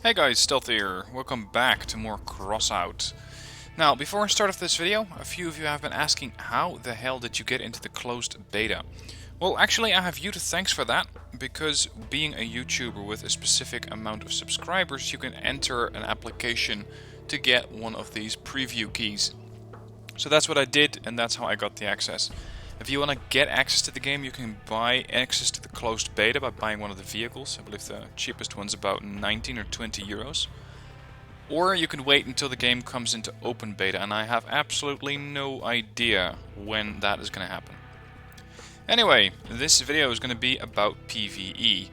Hey guys, Stealth here. Welcome back to more Crossout. Now, before I start off this video, a few of you have been asking how the hell did you get into the closed beta? Well, actually I have you to thanks for that, because being a YouTuber with a specific amount of subscribers, you can enter an application to get one of these preview keys. So that's what I did, and that's how I got the access. If you want to get access to the game, you can buy access to the closed beta by buying one of the vehicles. I believe the cheapest one's about 19 or 20 euros. Or you can wait until the game comes into open beta, and I have absolutely no idea when that is going to happen. Anyway, this video is going to be about PVE.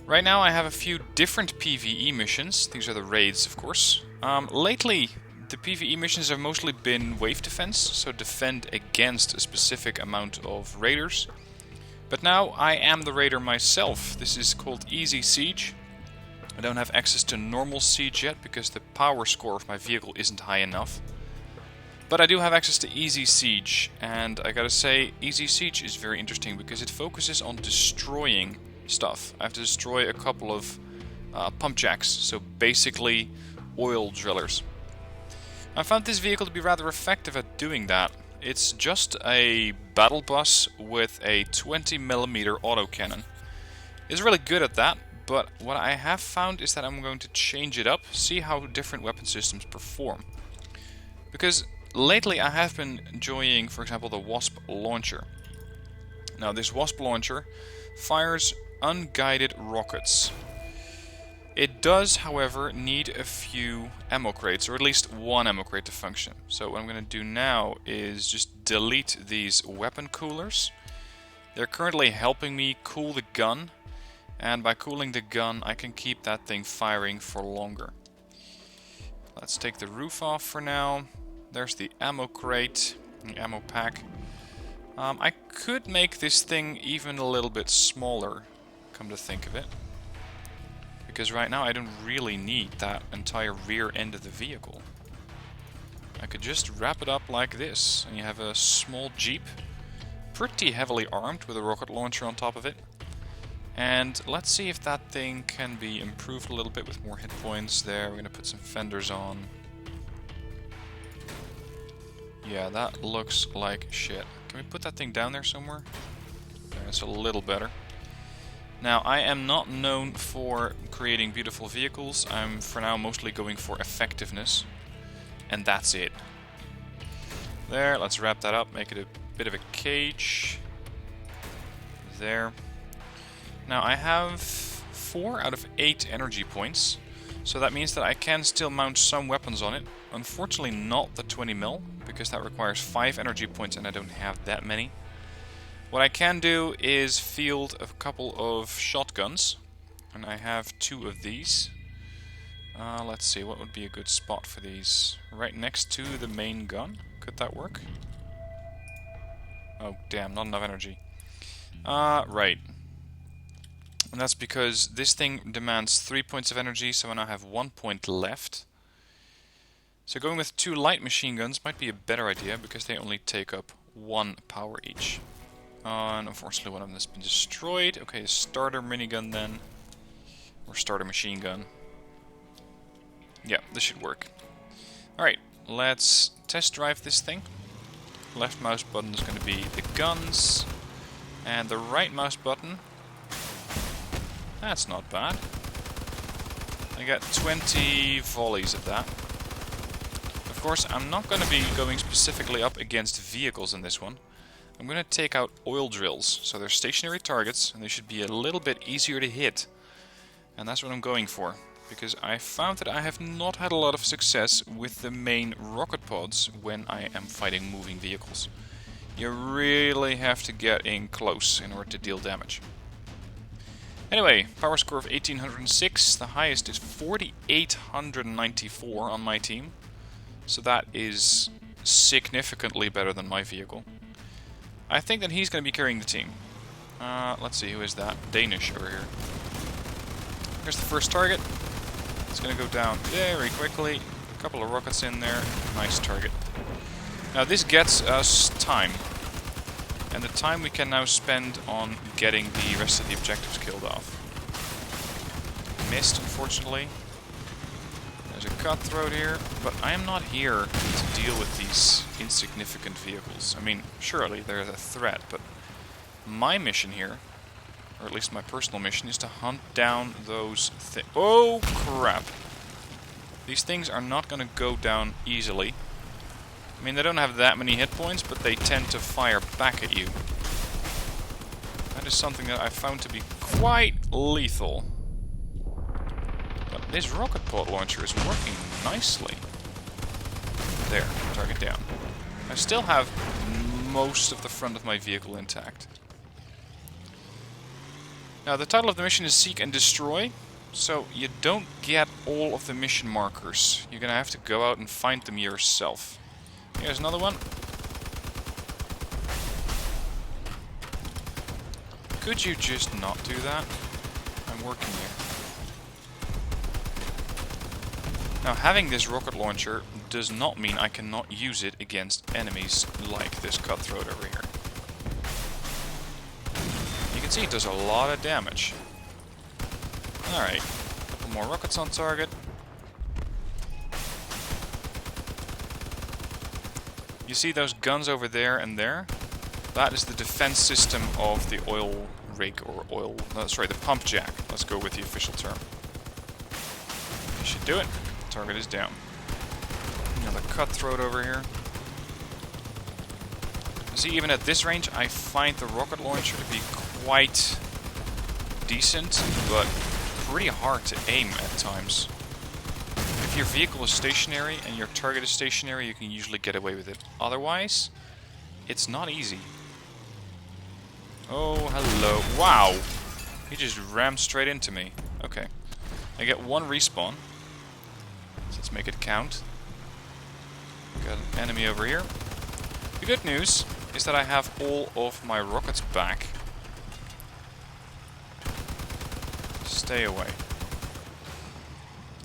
Right now I have a few different PVE missions. These are the raids, of course. Lately, the PvE missions have mostly been wave defense, so defend against a specific amount of raiders. But now I am the raider myself. This is called Easy Siege. I don't have access to normal siege yet because the power score of my vehicle isn't high enough. But I do have access to Easy Siege, and I gotta say, Easy Siege is very interesting because it focuses on destroying stuff. I have to destroy a couple of pumpjacks, so basically oil drillers. I found this vehicle to be rather effective at doing that. It's just a battle bus with a 20mm autocannon. It's really good at that, but what I have found is that I'm going to change it up, see how different weapon systems perform. Because lately I have been enjoying, for example, the Wasp launcher. Now this Wasp launcher fires unguided rockets. It does, however, need a few ammo crates, or at least one ammo crate to function. So what I'm going to do now is just delete these weapon coolers. They're currently helping me cool the gun, and by cooling the gun I can keep that thing firing for longer. Let's take the roof off for now. There's the ammo crate, the ammo pack. I could make this thing even a little bit smaller, come to think of it. Because right now I don't really need that entire rear end of the vehicle. I could just wrap it up like this, and you have a small jeep, pretty heavily armed with a rocket launcher on top of it. And let's see if that thing can be improved a little bit with more hit points there. We're going to put some fenders on. Yeah, that looks like shit. Can we put that thing down there somewhere? That's a little better. Now, I am not known for creating beautiful vehicles. I'm, for now, mostly going for effectiveness. And that's it. There, let's wrap that up, make it a bit of a cage. There. Now, I have 4 out of 8 energy points. So that means that I can still mount some weapons on it. Unfortunately, not the 20mm, because that requires 5 energy points and I don't have that many. What I can do is field a couple of shotguns, and I have 2 of these. Let's see, what would be a good spot for these? Right next to the main gun? Could that work? Oh damn, not enough energy. Right. And that's because this thing demands 3 points of energy, so I now have 1 point left. So going with 2 light machine guns might be a better idea, because they only take up 1 power each. And unfortunately one of them has been destroyed. Okay, a starter minigun then. Or starter machine gun. Yeah, this should work. Alright, let's test drive this thing. Left mouse button is going to be the guns. And the right mouse button... That's not bad. I got 20 volleys of that. Of course, I'm not going to be going specifically up against vehicles in this one. I'm going to take out oil drills, so they're stationary targets, and they should be a little bit easier to hit. And that's what I'm going for, because I found that I have not had a lot of success with the main rocket pods when I am fighting moving vehicles. You really have to get in close in order to deal damage. Anyway, power score of 1806, the highest is 4894 on my team, so that is significantly better than my vehicle. I think that he's going to be carrying the team. Let's see, who is that? Danish over here. Here's the first target. It's going to go down very quickly. A couple of rockets in there. Nice target. Now this gets us time. And the time we can now spend on getting the rest of the objectives killed off. Missed, unfortunately. There's a cutthroat here, but I am not here to deal with these insignificant vehicles. I mean, surely they're a threat, but my mission here, or at least my personal mission, is to hunt down those things. Oh, crap. These things are not going to go down easily. I mean, they don't have that many hit points, but they tend to fire back at you. That is something that I found to be quite lethal. But this rocket pod launcher is working nicely. There, target down. I still have most of the front of my vehicle intact. Now, the title of the mission is Seek and Destroy, so you don't get all of the mission markers. You're gonna have to go out and find them yourself. Here's another one. Could you just not do that? I'm working here. Now, having this rocket launcher does not mean I cannot use it against enemies like this cutthroat over here. You can see it does a lot of damage. Alright, a couple more rockets on target. You see those guns over there and there? That is the defense system of the oil rig, or oil... No, sorry, the pump jack. Let's go with the official term. You should do it. Target is down. Another cutthroat over here. See, even at this range, I find the rocket launcher to be quite decent, but pretty hard to aim at times. If your vehicle is stationary and your target is stationary, you can usually get away with it. Otherwise, it's not easy. Oh, hello. Wow! He just rammed straight into me. Okay. I get one respawn. So let's make it count. Got an enemy over here. The good news is that I have all of my rockets back. Stay away.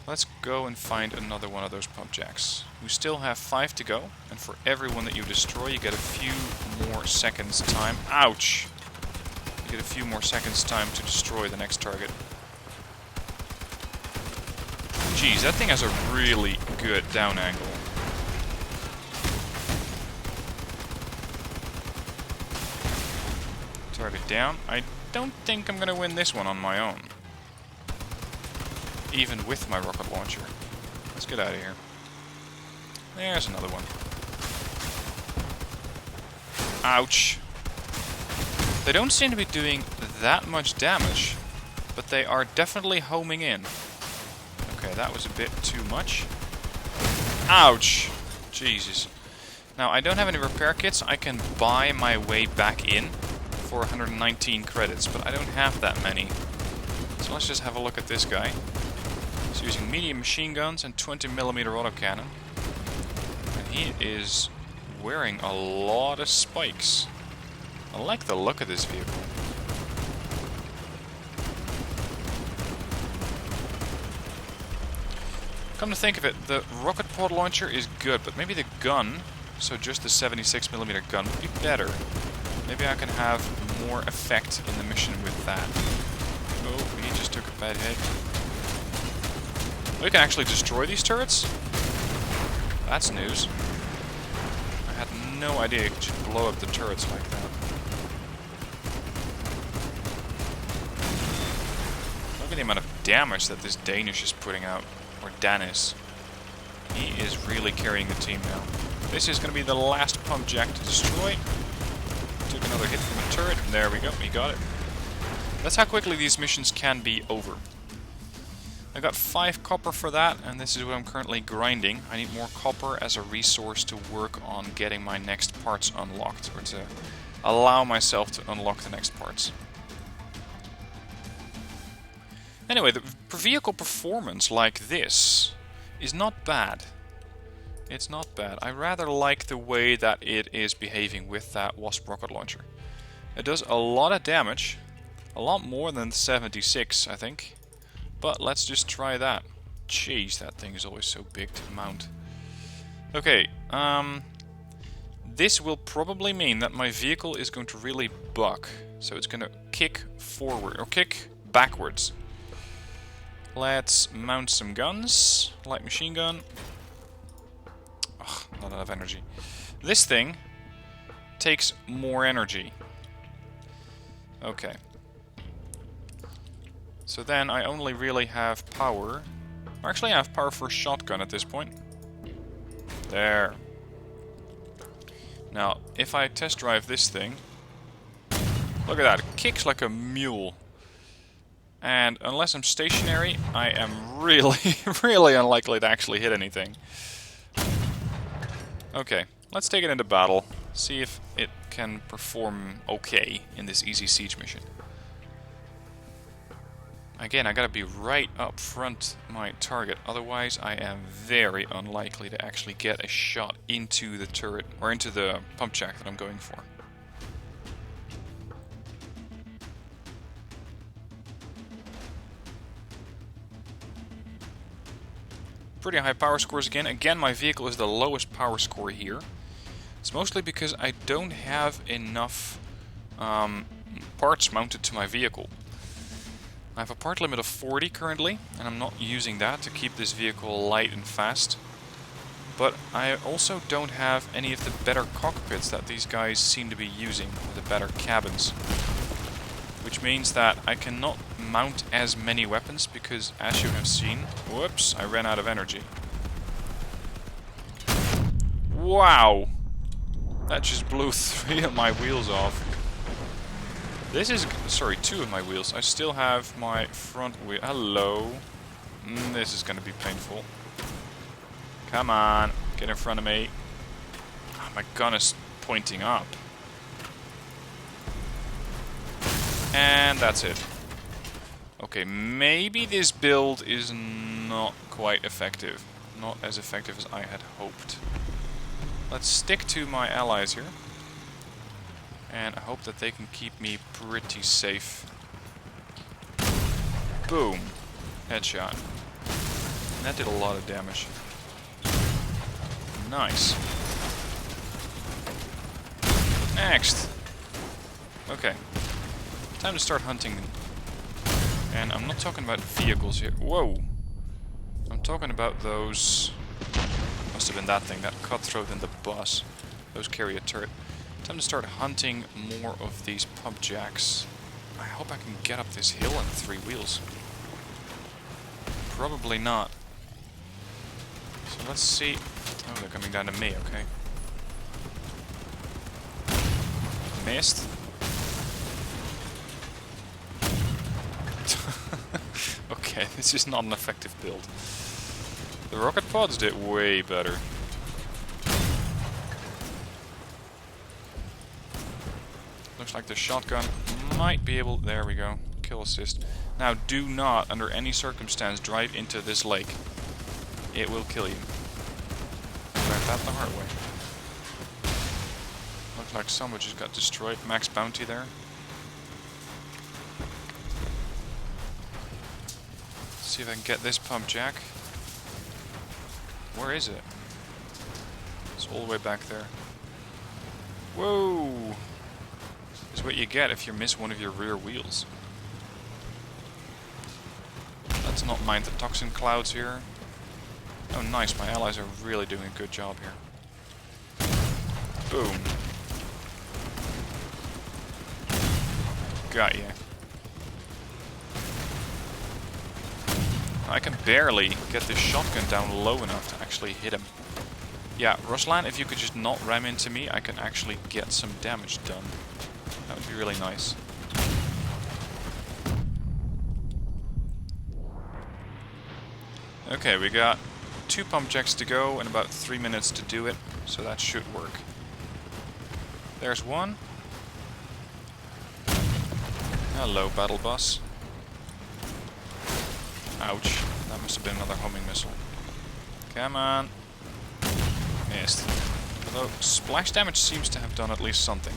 Let's go and find another one of those pump jacks. We still have 5 to go, and for every one that you destroy, you get a few more seconds time. Ouch! You get a few more seconds time to destroy the next target. Jeez, that thing has a really good down angle. Target down. I don't think I'm gonna win this one on my own. Even with my rocket launcher. Let's get out of here. There's another one. Ouch. They don't seem to be doing that much damage, but they are definitely homing in. Okay, that was a bit too much. Ouch! Jesus. Now, I don't have any repair kits. I can buy my way back in for 119 credits, but I don't have that many. So let's just have a look at this guy. He's using medium machine guns and 20mm autocannon. And he is wearing a lot of spikes. I like the look of this vehicle. Come to think of it, the rocket pod launcher is good, but maybe the gun, so just the 76mm gun, would be better. Maybe I can have more effect in the mission with that. Oh, he just took a bad hit. We can actually destroy these turrets? That's news. I had no idea you could just blow up the turrets like that. Look at the amount of damage that this Danish is putting out. Or Danis. He is really carrying the team now. This is going to be the last pump jack to destroy. Took another hit from a turret. There we go, he got it. That's how quickly these missions can be over. I got 5 copper for that, and this is what I'm currently grinding. I need more copper as a resource to work on getting my next parts unlocked, or to allow myself to unlock the next parts. Anyway, the vehicle performance like this is not bad. It's not bad. I rather like the way that it is behaving with that Wasp rocket launcher. It does a lot of damage, a lot more than 76, I think. But let's just try that. Jeez, that thing is always so big to mount. Okay, this will probably mean that my vehicle is going to really buck. So it's going to kick forward, or kick backwards. Let's mount some guns. Light machine gun. Ugh, not enough energy. This thing takes more energy. Okay. So then I only really have power. Actually, I have power for a shotgun at this point. There. Now, if I test drive this thing... Look at that, it kicks like a mule. And unless I'm stationary, I am really, really unlikely to actually hit anything. Okay, let's take it into battle. See if it can perform okay in this easy siege mission. Again, I gotta be right up front my target, otherwise I am very unlikely to actually get a shot into the turret, or into the pump jack that I'm going for. Pretty high power scores again. Again, my vehicle is the lowest power score here. It's mostly because I don't have enough parts mounted to my vehicle. I have a part limit of 40 currently, and I'm not using that to keep this vehicle light and fast. But I also don't have any of the better cockpits that these guys seem to be using, the better cabins. Which means that I cannot mount as many weapons because, as you have seen... Whoops, I ran out of energy. Wow! That just blew 3 of my wheels off. This is... Sorry, 2 of my wheels. I still have my front wheel... Hello. This is gonna be painful. Come on, get in front of me. Oh, my gun is pointing up. And that's it. Okay, maybe this build is not quite effective. Not as effective as I had hoped. Let's stick to my allies here. And I hope that they can keep me pretty safe. Boom. Headshot. And that did a lot of damage. Nice. Next. Okay. Time to start hunting. And I'm not talking about vehicles here. Whoa! I'm talking about those... Must have been that thing, that cutthroat in the bus. Those carry a turret. Time to start hunting more of these pump jacks. I hope I can get up this hill on 3 wheels. Probably not. So let's see... Oh, they're coming down to me, okay. Missed. Okay, this is not an effective build. The rocket pods did way better. Looks like the shotgun might be able... There we go. Kill assist. Now, do not, under any circumstance, drive into this lake. It will kill you. Learned that the hard way. Looks like someone just got destroyed. Max bounty there. See if I can get this pump jack. Where is it? It's all the way back there. Whoa! This is what you get if you miss one of your rear wheels. Let's not mind the toxin clouds here. Oh nice, my allies are really doing a good job here. Boom. Got ya. I can barely get this shotgun down low enough to actually hit him. Yeah, Ruslan, if you could just not ram into me, I can actually get some damage done. That would be really nice. Okay, we got 2 pump jacks to go and about 3 minutes to do it, so that should work. There's one. Hello, battle bus. Ouch. That must have been another homing missile. Come on. Missed. Although, splash damage seems to have done at least something.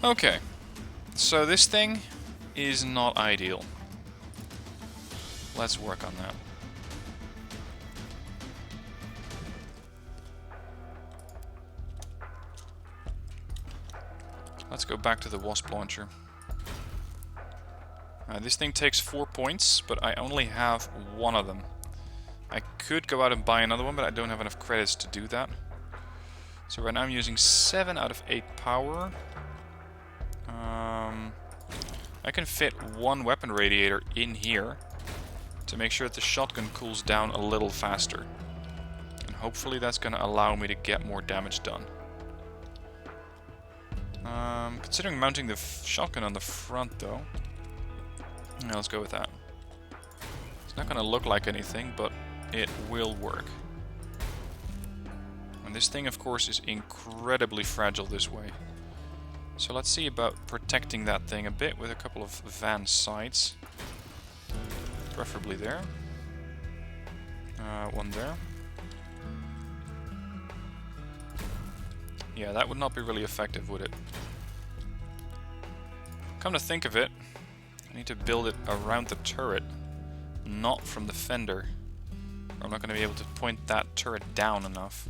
Okay. So this thing is not ideal. Let's work on that. Let's go back to the Wasp launcher. This thing takes 4 points, but I only have one of them. I could go out and buy another one, but I don't have enough credits to do that. So right now I'm using 7 out of 8 power. I can fit one weapon radiator in here to make sure that the shotgun cools down a little faster. And hopefully that's going to allow me to get more damage done. Considering mounting the shotgun on the front though, yeah, let's go with that. It's not going to look like anything, but it will work. And this thing of course is incredibly fragile this way. So let's see about protecting that thing a bit with a couple of van sights. Preferably there. One there. Yeah, that would not be really effective, would it? Come to think of it, I need to build it around the turret, not from the fender. Or I'm not going to be able to point that turret down enough.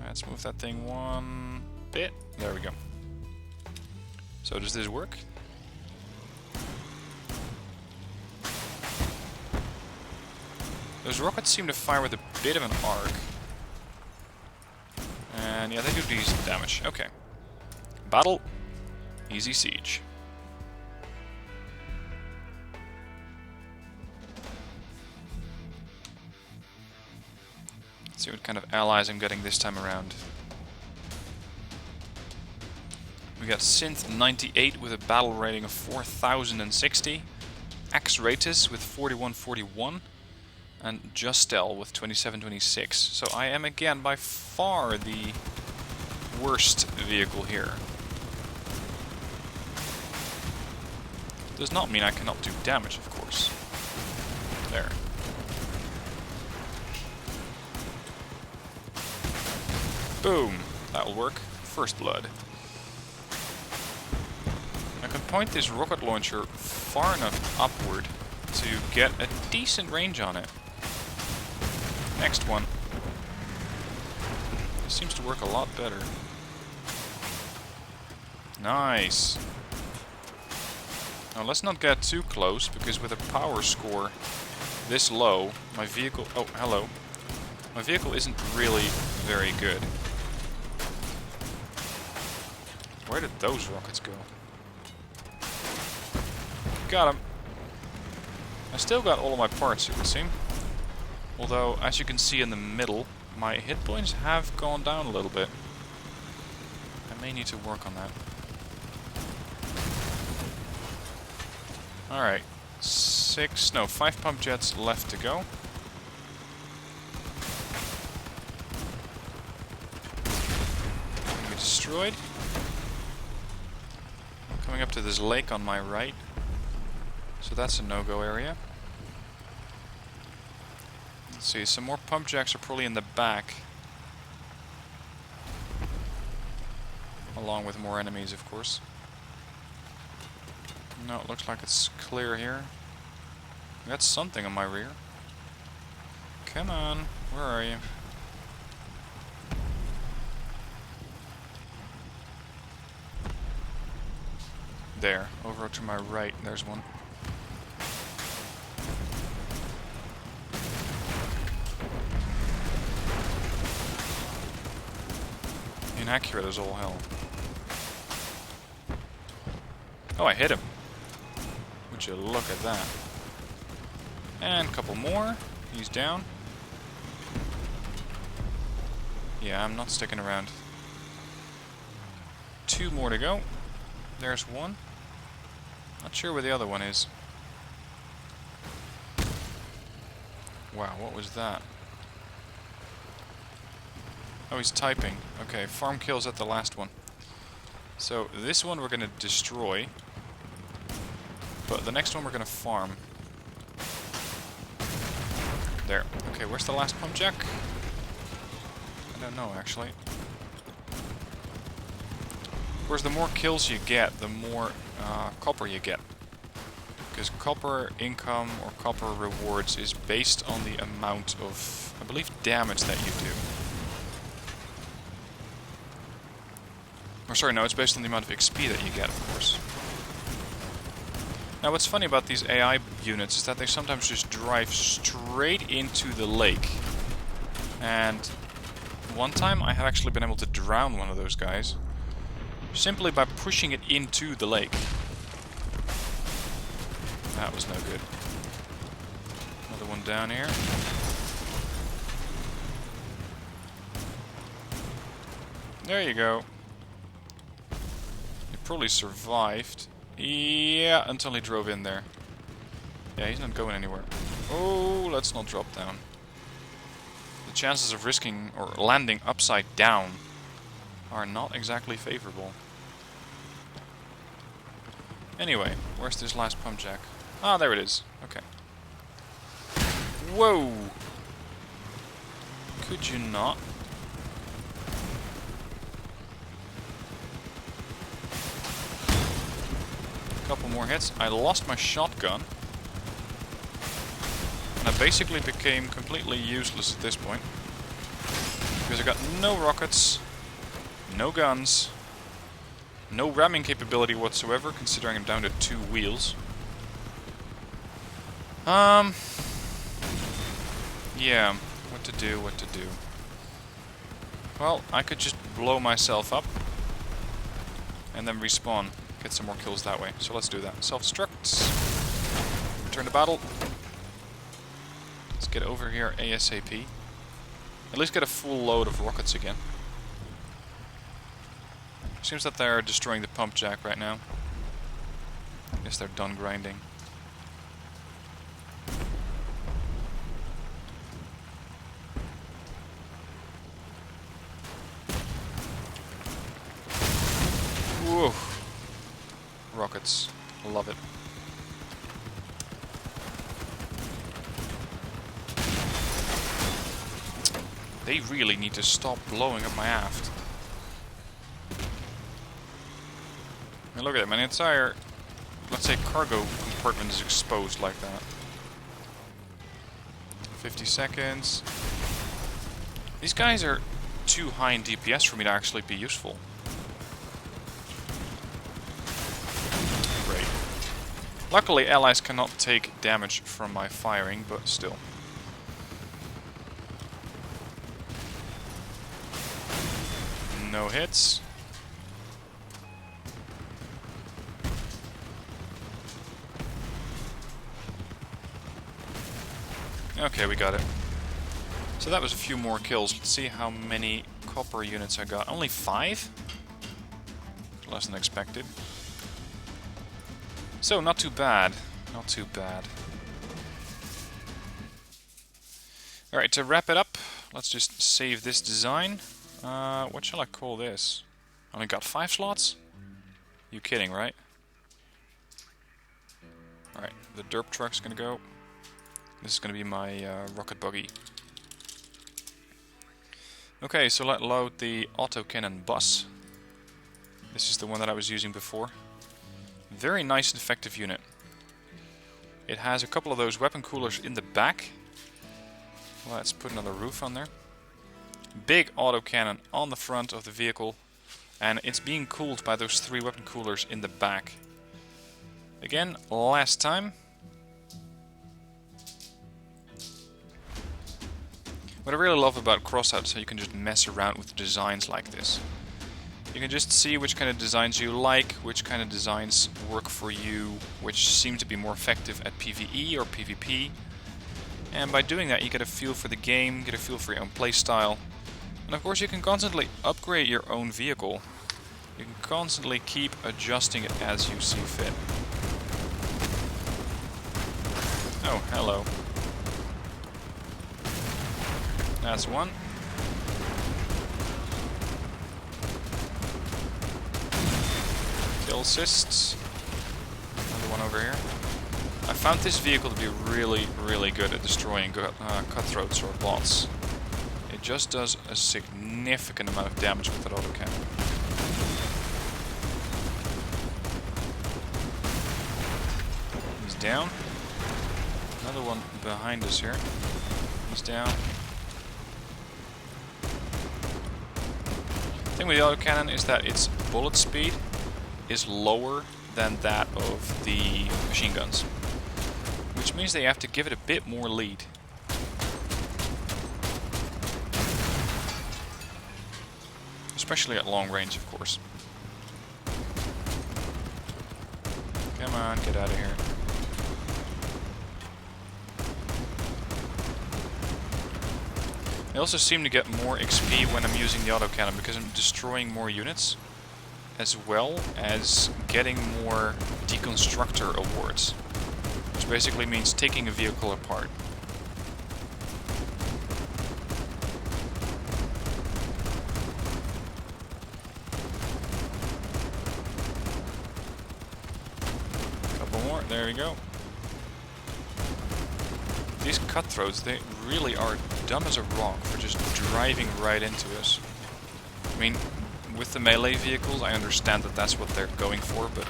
Let's move that thing one bit. There we go. So does this work? Those rockets seem to fire with a bit of an arc. And yeah, they do decent damage. Okay. Battle. Easy siege. Let's see what kind of allies I'm getting this time around. We got Synth 98 with a battle rating of 4060. X-Ratus with 4141. And Justel with 2726. So I am again by far the worst vehicle here. Does not mean I cannot do damage, of course. There. Boom! That'll work. First blood. I can point this rocket launcher far enough upward to get a decent range on it. Next one. This seems to work a lot better. Nice. Now let's not get too close, because with a power score this low, my vehicle... Oh, hello. My vehicle isn't really very good. Where did those rockets go? Got him. I still got all of my parts, you can see. Although, as you can see in the middle, my hit points have gone down a little bit. I may need to work on that. Alright. 5 pump jets left to go. Be destroyed. Coming up to this lake on my right. So that's a no-go area. Let's see, some more pump jacks are probably in the back. Along with more enemies, of course. No, it looks like it's clear here. I got something on my rear. Come on, where are you? There, over to my right, there's one. Inaccurate as all hell. Oh, I hit him. Would you look at that. And a couple more. He's down. Yeah, I'm not sticking around. 2 more to go. There's one. Not sure where the other one is. Wow, what was that? Oh, he's typing. Okay, farm kills at the last one. So, this one we're going to destroy. But the next one we're going to farm. There. Okay, where's the last pump jack? I don't know, actually. Of course, the more kills you get, the more copper you get. Because copper income or copper rewards is based on the amount of, I believe, damage that you do. Or sorry, no, it's based on the amount of XP that you get, of course. Now what's funny about these AI units is that they sometimes just drive straight into the lake. And one time I have actually been able to drown one of those guys simply by pushing it into the lake. That was no good. Another one down here. There you go. He probably survived. Yeah, until he drove in there. Yeah, he's not going anywhere. Oh, let's not drop down. The chances of risking or landing upside down are not exactly favorable. Anyway, where's this last pump jack? Ah, there it is. Okay. Whoa! Could you not? Couple more hits. I lost my shotgun. And I basically became completely useless at this point. Because I got no rockets, no guns, no ramming capability whatsoever, considering I'm down to 2 wheels. Yeah, what to do. Well, I could just blow myself up and then respawn. Get some more kills that way. So let's do that. Self-destruct. Return to battle. Let's get over here ASAP. At least get a full load of rockets again. Seems that they're destroying the pump jack right now. Guess they're done grinding. Whoa. Rockets. Love it. They really need to stop blowing up my aft. I mean, look at it, my entire, let's say, cargo compartment is exposed like that. 50 seconds. These guys are too high in DPS for me to actually be useful. Great. Luckily, allies cannot take damage from my firing, but still. No hits. Okay, we got it. So that was a few more kills. Let's see how many copper units I got. Only 5? Less than expected. So, not too bad. Not too bad. Alright, to wrap it up, let's just save this design. What shall I call this? Only got 5 slots? You kidding, right? Alright, the derp truck's gonna go. This is gonna be my rocket buggy. Okay, so let's load the Autocannon bus. This is the one that I was using before. Very nice and effective unit. It has a couple of those weapon coolers in the back. Let's put another roof on there. Big autocannon on the front of the vehicle, and it's being cooled by those 3 weapon coolers in the back. Again, last time. What I really love about Crossout is how you can just mess around with designs like this. You can just see which kind of designs you like, which kind of designs work for you, which seem to be more effective at PVE or PvP. And by doing that you get a feel for the game, get a feel for your own playstyle. And of course you can constantly upgrade your own vehicle. You can constantly keep adjusting it as you see fit. Oh, hello. That's one. Kill assists. Another one over here. I found this vehicle to be really, really good at destroying cutthroats or bots. It just does a significant amount of damage with that autocannon. He's down. Another one behind us here. He's down. The thing with the autocannon is that its bullet speed is lower than that of the machine guns. Which means they have to give it a bit more lead. Especially at long range, of course. Come on, get out of here. I also seem to get more XP when I'm using the autocannon because I'm destroying more units, as well as getting more deconstructor awards, which basically means taking a vehicle apart. Couple more, there we go. These cutthroats, they really are dumb as a rock for just driving right into us. I mean, with the melee vehicles, I understand that that's what they're going for, but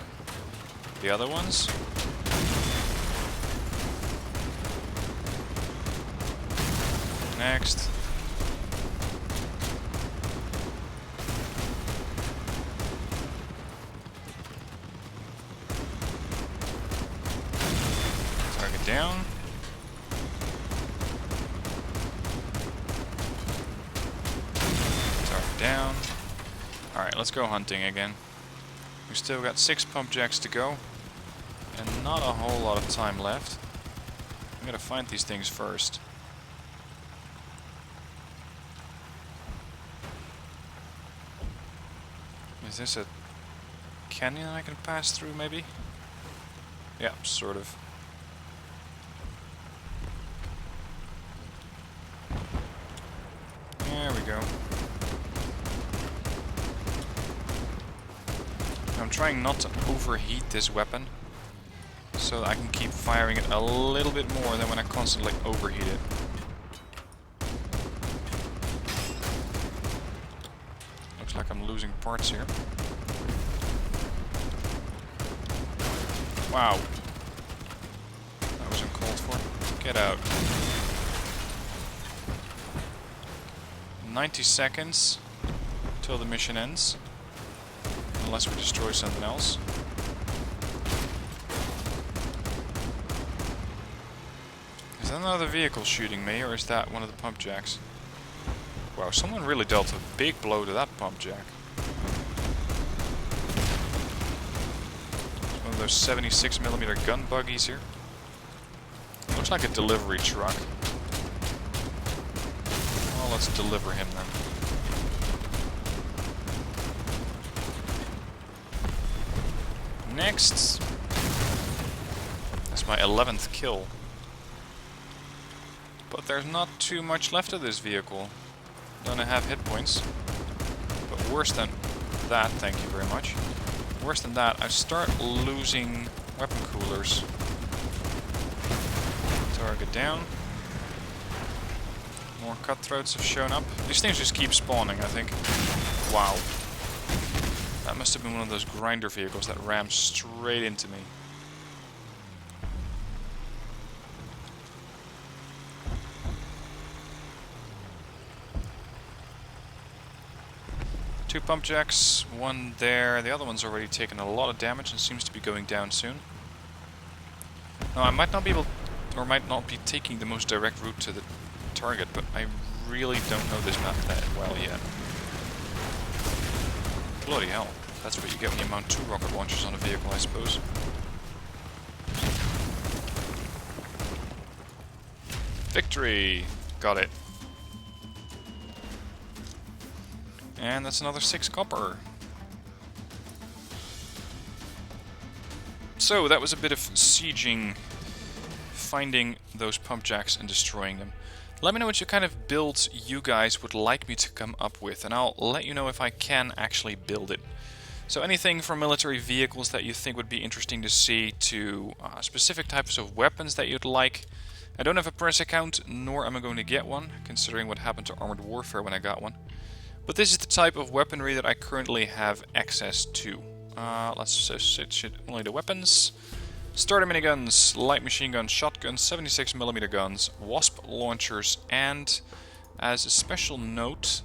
the other ones? Next. Target down. Down. Alright, let's go hunting again. We've still got 6 pumpjacks to go, and not a whole lot of time left. I'm gonna find these things first. Is this a canyon I can pass through, maybe? Yeah, sort of. There we go. I'm trying not to overheat this weapon, so that I can keep firing it a little bit more than when I constantly overheat it. Looks like I'm losing parts here. Wow. That was uncalled for. Get out. 90 seconds till the mission ends. Unless we destroy something else. Is that another vehicle shooting me, or is that one of the pumpjacks? Wow, someone really dealt a big blow to that pumpjack. It's one of those 76mm gun buggies here. Looks like a delivery truck. Well, let's deliver him then. Next. That's my 11th kill. But there's not too much left of this vehicle. Don't have hit points. But worse than that, thank you very much. Worse than that, I start losing weapon coolers. Target down. More cutthroats have shown up. These things just keep spawning, I think. Wow. That must have been one of those grinder vehicles that rammed straight into me. Two pumpjacks, one there. The other one's already taken a lot of damage and seems to be going down soon. Now, I might not be able, or might not be taking the most direct route to the target, but I really don't know this map that well yet. Bloody hell. That's what you get when you mount 2 rocket launchers on a vehicle, I suppose. Victory! Got it. And that's another 6 copper. So, that was a bit of sieging, finding those pumpjacks and destroying them. Let me know what kind of builds you guys would like me to come up with, and I'll let you know if I can actually build it. So anything from military vehicles that you think would be interesting to see to specific types of weapons that you'd like. I don't have a press account, nor am I going to get one, considering what happened to Armored Warfare when I got one. But this is the type of weaponry that I currently have access to. Let's just only the weapons. Starter miniguns, light machine guns, shotguns, 76mm guns, wasp launchers, and as a special note,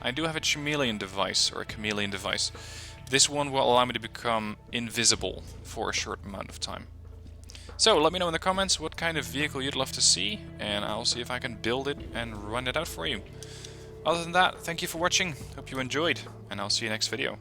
I do have a chameleon device, or a chameleon device. This one will allow me to become invisible for a short amount of time. So let me know in the comments what kind of vehicle you'd love to see, and I'll see if I can build it and run it out for you. Other than that, thank you for watching, hope you enjoyed, and I'll see you next video.